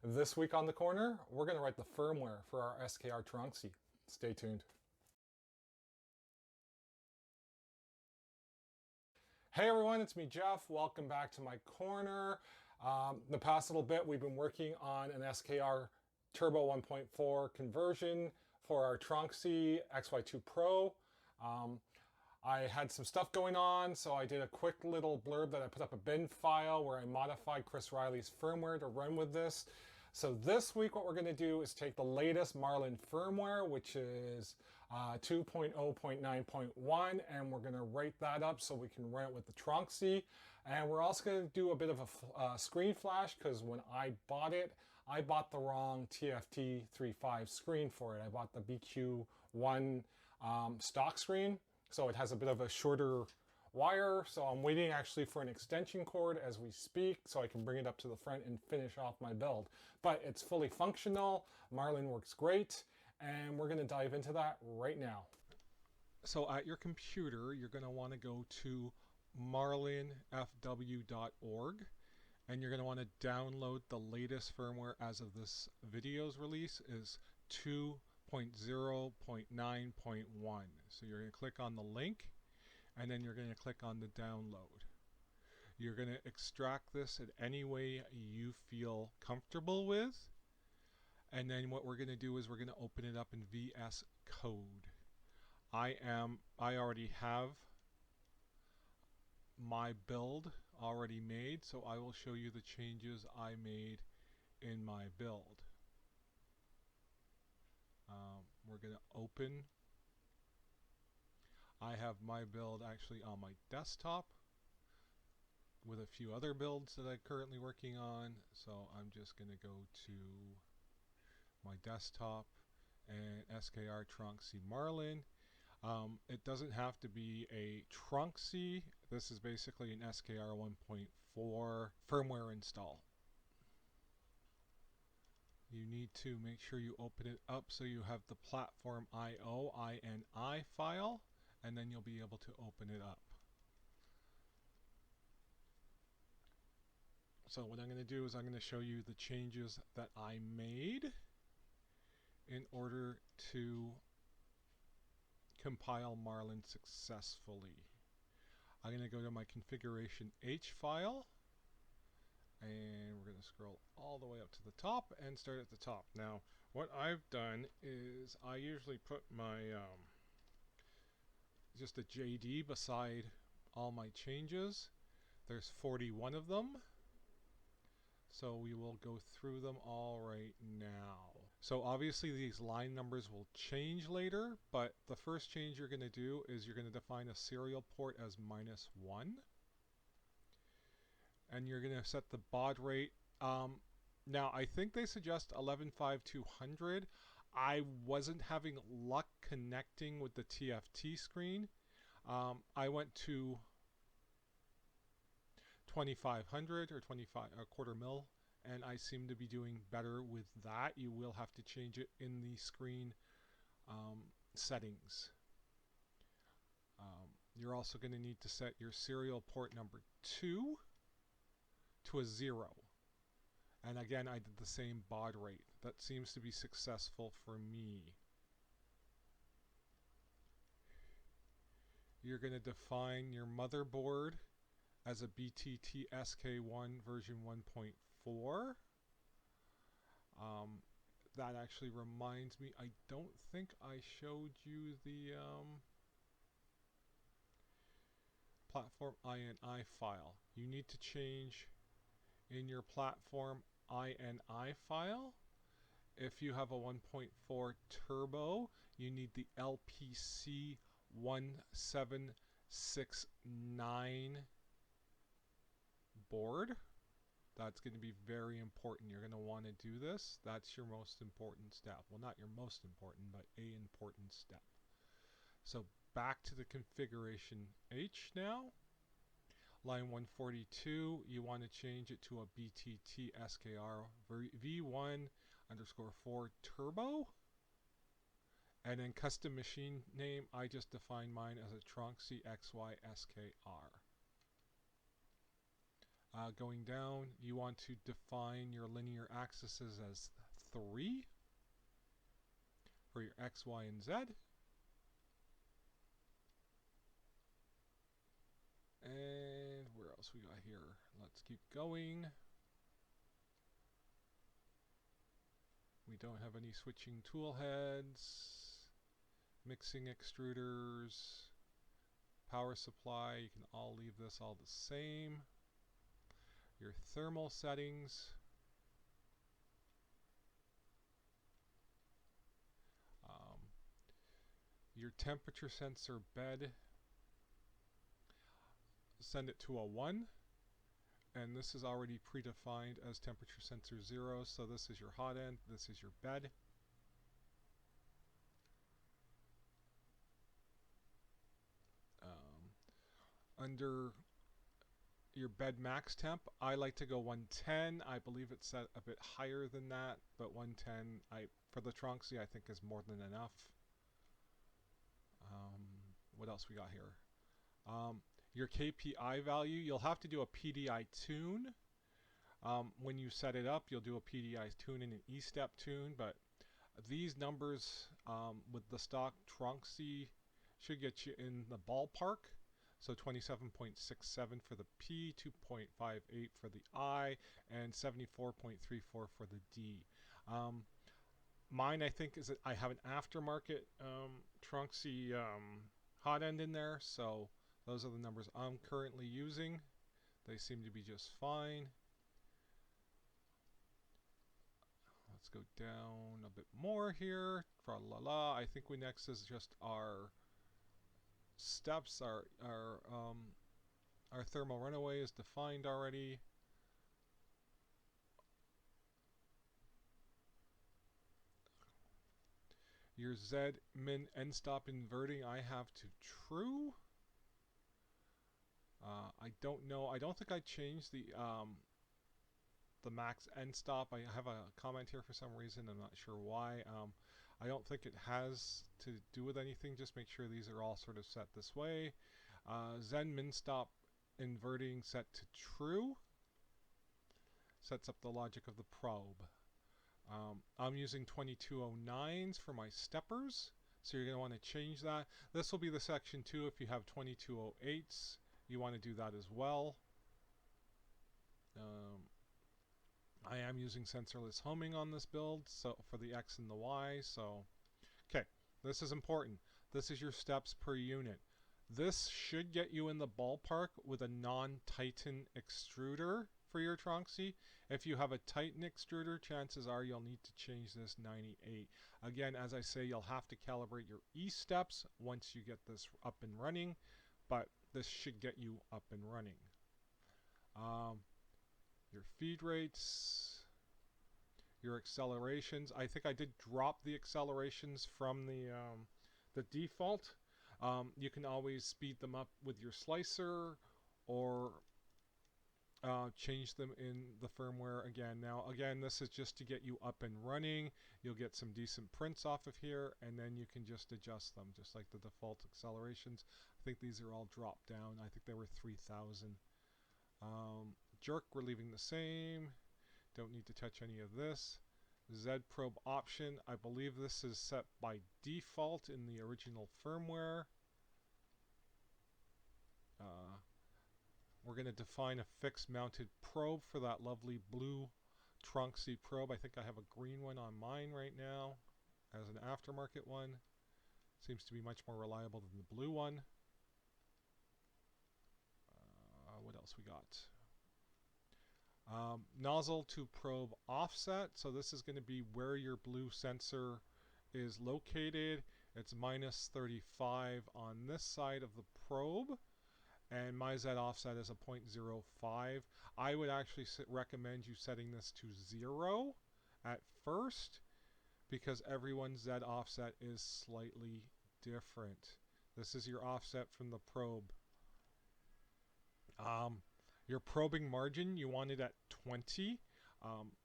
This week on the corner, we're going to write the firmware for our SKR Tronxy. Stay tuned. Hey everyone, it's me Jeff. Welcome back to my corner. The past little bit we've been working on an SKR Turbo 1.4 conversion for our Tronxy XY2 Pro. I had some stuff going on, so I did a quick little blurb that I put up a bin file where I modified Chris Riley's firmware to run with this. So this week what we're going to do is take the latest Marlin firmware, which is 2.0.9.1, and we're going to write that up so we can run it with the Tronxy. And we're also going to do a bit of a screen flash, because when I bought it, I bought the wrong TFT 3.5 screen for it. I bought the BQ1 stock screen, so it has a bit of a shorter wire, so I'm waiting actually for an extension cord as we speak so I can bring it up to the front and finish off my build. But it's fully functional, Marlin works great, and we're going to dive into that right now. So at your computer, you're going to want to go to marlinfw.org, and you're going to want to download the latest firmware as of this video's release is 2.0.9.1. So you're going to click on the link, and then you're going to click on the download. You're going to extract this in any way you feel comfortable with, and then what we're going to do is we're going to open it up in VS Code. I already have my build already made, so I will show you the changes I made in my build. We're going to open. I have my build actually on my desktop with a few other builds that I'm currently working on, so I'm just going to go to my desktop and SKR Tronxy Marlin. It doesn't have to be a Tronxy. This is basically an SKR 1.4 firmware install. You need to make sure you open it up so you have the platform INI file, and then you'll be able to open it up. So what I'm going to do is I'm going to show you the changes that I made in order to compile Marlin successfully. I'm going to go to my configuration H file, and we're going to scroll all the way up to the top and start at the top. Now what I've done is I usually put my just a JD beside all my changes. There's 41 of them, so we will go through them all right now. So obviously these line numbers will change later, but the first change you're going to do is you're going to define a serial port as -1, and you're going to set the baud rate. Now I think they suggest 11.5200. I wasn't having luck connecting with the TFT screen. I went to 2500 or 25 a quarter mil, and I seem to be doing better with that. You will have to change it in the screen settings. You're also going to need to set your serial port number 2 to a 0. And again, I did the same baud rate. That seems to be successful for me. You're going to define your motherboard as a BTT SK1 version 1.4. That actually reminds me, I don't think I showed you the platform INI file. You need to change in your platform INI file. If you have a 1.4 Turbo, you need the LPC 1769 board. That's going to be very important. You're going to want to do this. That's your most important step. Well, not your most important, but a important step. So back to the configuration H now. Line 142, you want to change it to a BTT SKR V1_4 Turbo. And then custom machine name, I just defined mine as a Tronxy XY SKR. Going down, you want to define your linear axes as 3 for your X, Y, and Z. And where else we got here? Let's keep going. We don't have any switching tool heads, mixing extruders, power supply. You can all leave this all the same. Your thermal settings. Your temperature sensor bed, send it to a 1, and this is already predefined as temperature sensor 0, so this is your hot end, this is your bed. Under your bed max temp, I like to go 110. I believe it's set a bit higher than that, but 110 for the Tronxy I think is more than enough. What else we got here? Your KPI value, you'll have to do a PDI tune. When you set it up, you'll do a PDI tune and an E-step tune, but these numbers with the stock Tronxy should get you in the ballpark. So 27.67 for the P, 2.58 for the I, and 74.34 for the D. Mine, I think, is that I have an aftermarket Tronxy hot end in there, so those are the numbers I'm currently using. They seem to be just fine. Let's go down a bit more here. Tra-la-la. I think we next is just our steps. Our thermal runaway is defined already. Your Z min end stop inverting I have to true. I don't know. I don't think I changed the max end stop. I have a comment here for some reason. I'm not sure why. I don't think it has to do with anything. Just make sure these are all sort of set this way. Zen min stop inverting set to true. Sets up the logic of the probe. I'm using 2209s for my steppers, so you're going to want to change that. This will be the section 2 if you have 2208s. You want to do that as well. I am using sensorless homing on this build, so for the X and the Y. So, okay, this is important. This is your steps per unit. This should get you in the ballpark with a non-Titan extruder for your Tronxy. If you have a Titan extruder, chances are you'll need to change this 98. Again, as I say, you'll have to calibrate your E-steps once you get this up and running, but this should get you up and running. Your feed rates, your accelerations. I think I did drop the accelerations from the default. You can always speed them up with your slicer or change them in the firmware again. Now, again, this is just to get you up and running. You'll get some decent prints off of here, and then you can just adjust them, just like the default accelerations. I think these are all dropped down. I think they were 3,000. Jerk, we're leaving the same. Don't need to touch any of this. Z probe option, I believe this is set by default in the original firmware. We're going to define a fixed mounted probe for that lovely blue Tronxy probe. I think I have a green one on mine right now as an aftermarket one. Seems to be much more reliable than the blue one. What else we got? Nozzle to probe offset. So this is going to be where your blue sensor is located. It's minus 35 on this side of the probe. And my Z offset is a 0.05. I would actually recommend you setting this to 0 at first, because everyone's Z offset is slightly different. This is your offset from the probe. Your probing margin, you want it at 20.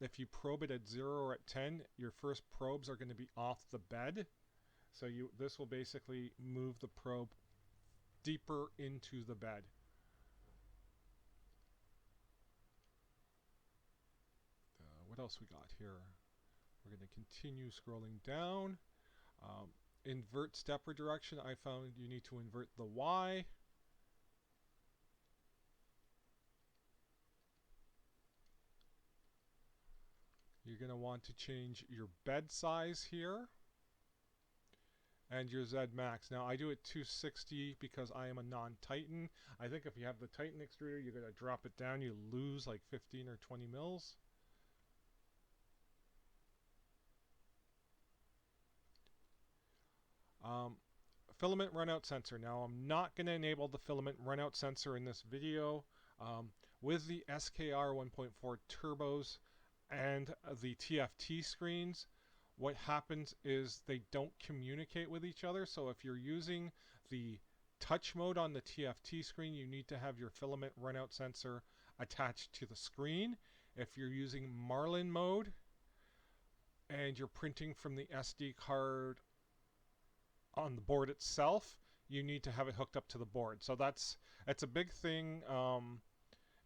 If you probe it at 0 or at 10, your first probes are going to be off the bed. So this will basically move the probe deeper into the bed. what else we got here? We're going to continue scrolling down. Invert stepper direction. I found you need to invert the Y. You're going to want to change your bed size here. And your Z max. Now I do it 260 because I am a non-Titan. I think if you have the Titan extruder, you're going to drop it down. You lose like 15 or 20 mils. Filament runout sensor. Now I'm not going to enable the filament runout sensor in this video. With the SKR 1.4 turbos and the TFT screens, what happens is they don't communicate with each other. So if you're using the touch mode on the TFT screen, you need to have your filament runout sensor attached to the screen. If you're using Marlin mode and you're printing from the SD card on the board itself, you need to have it hooked up to the board. So it's a big thing.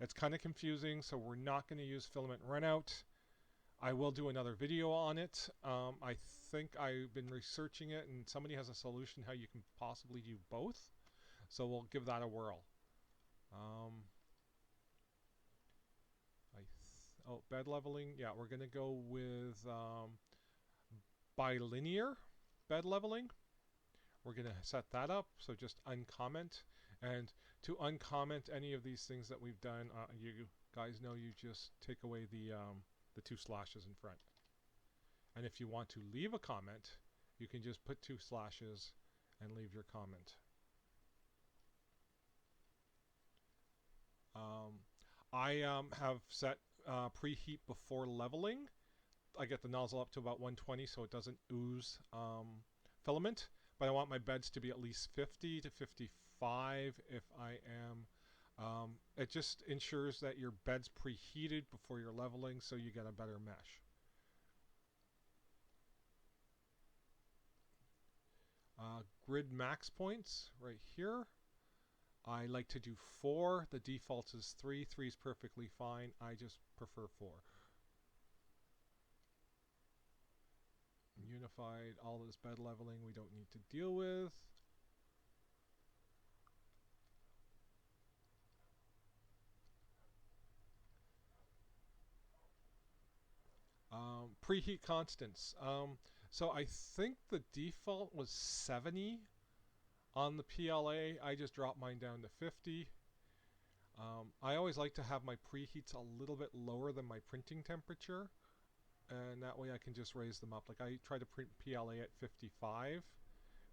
It's kind of confusing, so we're not going to use filament runout. I will do another video on it. I think I've been researching it and somebody has a solution how you can possibly do both. So we'll give that a whirl. Bed leveling. Yeah, we're going to go with bilinear bed leveling. We're going to set that up. So just uncomment. And to uncomment any of these things that we've done, you guys know you just take away the 2 slashes in front. And if you want to leave a comment, you can just put 2 slashes and leave your comment. I have set preheat before leveling. I get the nozzle up to about 120 so it doesn't ooze filament, but I want my beds to be at least 50 to 55 if I am. It just ensures that your bed's preheated before you're leveling so you get a better mesh. Grid max points right here. I like to do 4. The default is 3. 3 is perfectly fine. I just prefer 4. Unified, all this bed leveling we don't need to deal with. Preheat constants. So I think the default was 70 on the PLA. I just dropped mine down to 50. I always like to have my preheats a little bit lower than my printing temperature, and that way I can just raise them up. Like I try to print PLA at 55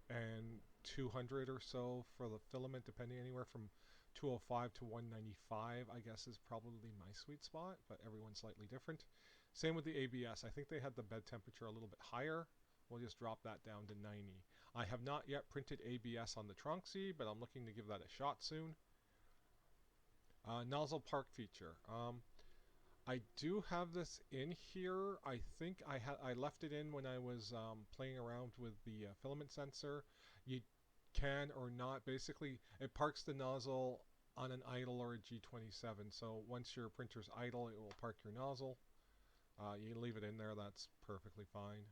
and 200 or so for the filament, depending anywhere from 205 to 195 I guess is probably my sweet spot, but everyone's slightly different. Same with the ABS. I think they had the bed temperature a little bit higher. We'll just drop that down to 90. I have not yet printed ABS on the Tronxy, but I'm looking to give that a shot soon. Nozzle park feature. I do have this in here. I think I left it in when I was playing around with the filament sensor. You can or not. Basically, it parks the nozzle on an idle or a G27. So once your printer's idle, it will park your nozzle. You leave it in there, that's perfectly fine.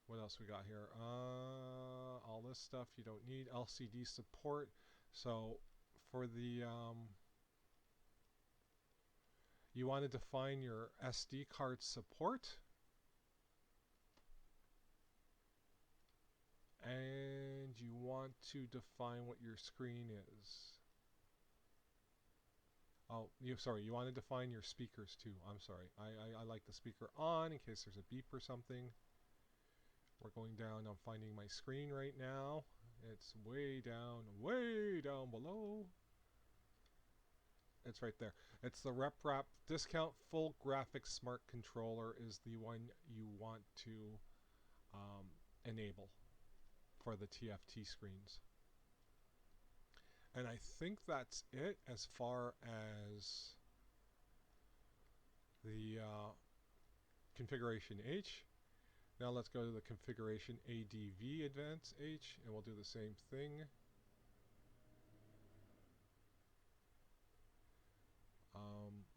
What else we got here? All this stuff you don't need. LCD support. So for the you want to define your SD card support, and you want to define what your screen is. Oh, you want to define your speakers too. I'm sorry. I like the speaker on in case there's a beep or something. We're going down. I'm finding my screen right now. It's way down below. It's right there. It's the RepRap Discount Full Graphics Smart Controller is the one you want to enable for the TFT screens. And I think that's it as far as the configuration H. Now let's go to the configuration ADV Advanced H, and we'll do the same thing.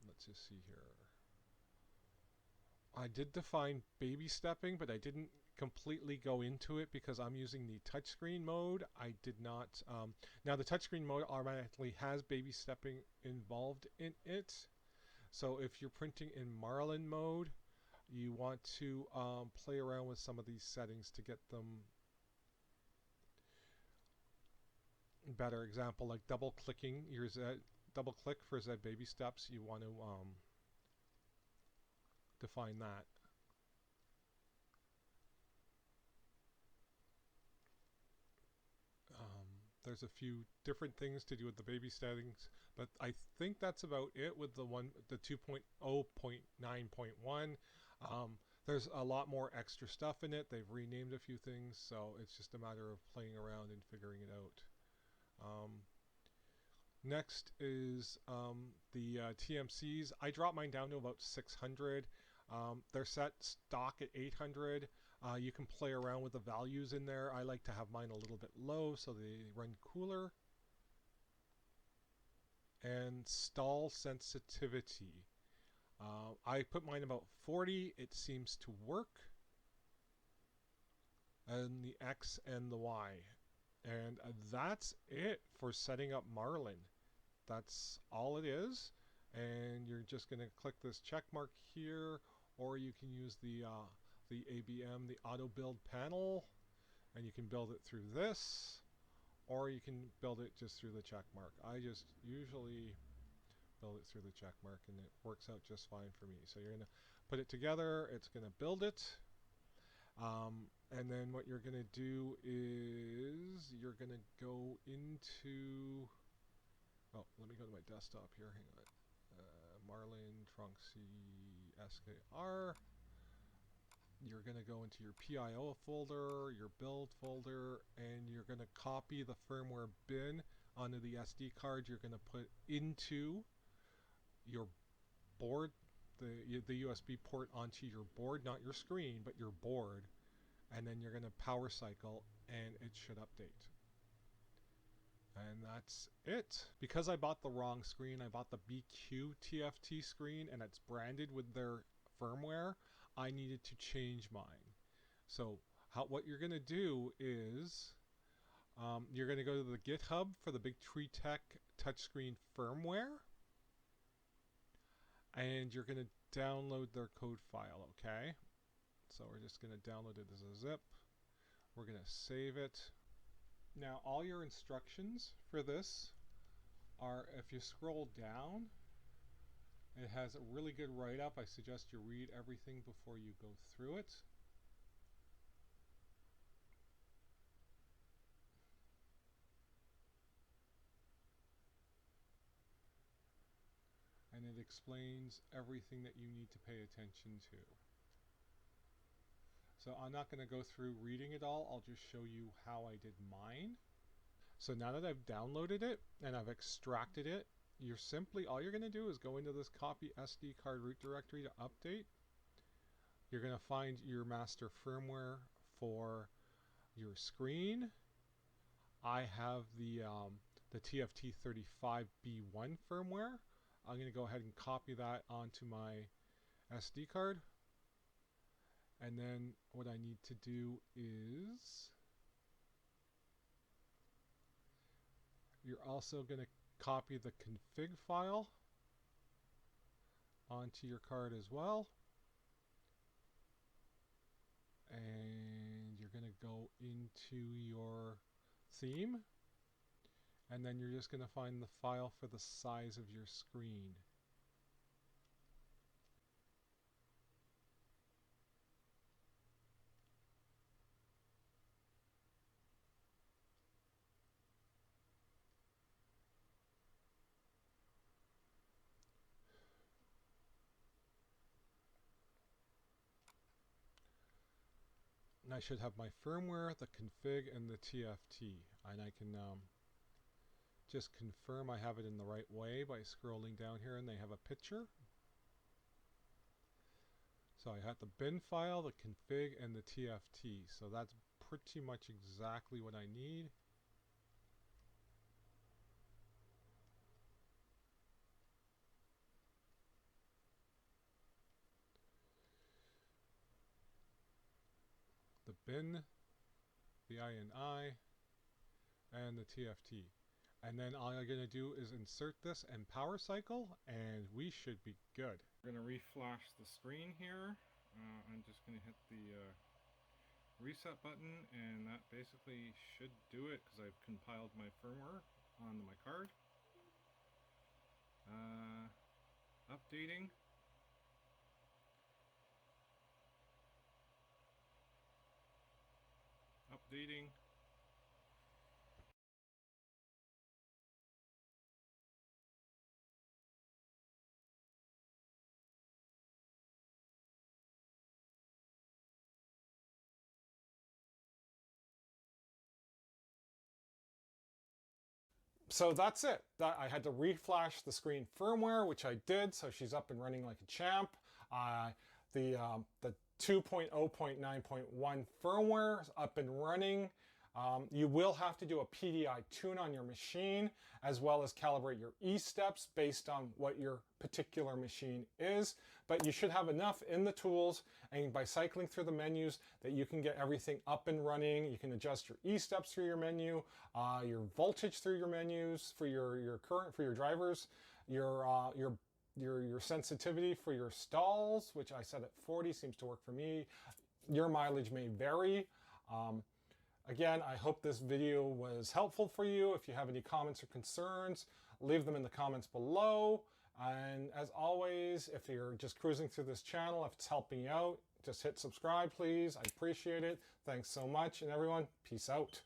Let's just see here. I did define baby stepping, but I didn't completely go into it because I'm using the touchscreen mode. I did not. Now the touchscreen mode automatically has baby stepping involved in it. So if you're printing in Marlin mode, you want to play around with some of these settings to get them better. Example, like double clicking your Z, double click for Z baby steps. You want to define that. There's a few different things to do with the baby settings, but I think that's about it with the 2.0.9.1. There's a lot more extra stuff in it. They've renamed a few things, so it's just a matter of playing around and figuring it out. Next is the TMCs. I dropped mine down to about 600. They're set stock at 800. You can play around with the values in there. I like to have mine a little bit low so they run cooler. And stall sensitivity. I put mine about 40. It seems to work. And the X and the Y. And that's it for setting up Marlin. That's all it is. And you're just going to click this check mark here, or you can use the ABM, the auto build panel, and you can build it through this, or you can build it just through the check mark. I just usually build it through the check mark, and it works out just fine for me. So you're going to put it together, it's going to build it, and then what you're going to do is you're going to go into, oh, let me go to my desktop here, hang on. Marlin, Tronxy, SKR. You're going to go into your PIO folder, your build folder, and you're going to copy the firmware bin onto the SD card. You're going to put into your board, the USB port onto your board, not your screen, but your board. And then you're going to power cycle, and it should update. And that's it. Because I bought the wrong screen, I bought the BQ TFT screen, and it's branded with their firmware. I needed to change mine. So what you're going to do is you're going to go to the GitHub for the Bigtreetech touchscreen firmware, and you're going to download their code file, okay? So we're just going to download it as a zip. We're going to save it. Now all your instructions for this are, if you scroll down, it has a really good write-up. I suggest you read everything before you go through it. And it explains everything that you need to pay attention to. So I'm not going to go through reading it all. I'll just show you how I did mine. So now that I've downloaded it and I've extracted it, all you're going to do is go into this copy SD card root directory to update. You're going to find your master firmware for your screen. I have the TFT35B1 firmware. I'm going to go ahead and copy that onto my SD card. And then what I need to do is you're also going to copy the config file onto your card as well. And you're going to go into your theme. And then you're just going to find the file for the size of your screen. And I should have my firmware, the config, and the TFT. And I can just confirm I have it in the right way by scrolling down here, and they have a picture. So I have the bin file, the config, and the TFT. So that's pretty much exactly what I need. bin, the INI, and the TFT. And then all I'm going to do is insert this and power cycle, and we should be good. We're going to reflash the screen here. I'm just going to hit the reset button, and that basically should do it because I've compiled my firmware onto my card. Updating. Updating. So that's it. I had to reflash the screen firmware, which I did, so she's up and running like a champ. The 2.0.9.1 firmware is up and running. You will have to do a PDI tune on your machine, as well as calibrate your E-steps based on what your particular machine is. But you should have enough in the tools, and by cycling through the menus, that you can get everything up and running. You can adjust your E-steps through your menu, your voltage through your menus for your current, for your drivers, your sensitivity for your stalls, which I set at 40, seems to work for me. Your mileage may vary. Again, I hope this video was helpful for you. If you have any comments or concerns, leave them in the comments below. And as always, if you're just cruising through this channel, if it's helping you out, just hit subscribe, please. I appreciate it. Thanks so much. And everyone, peace out.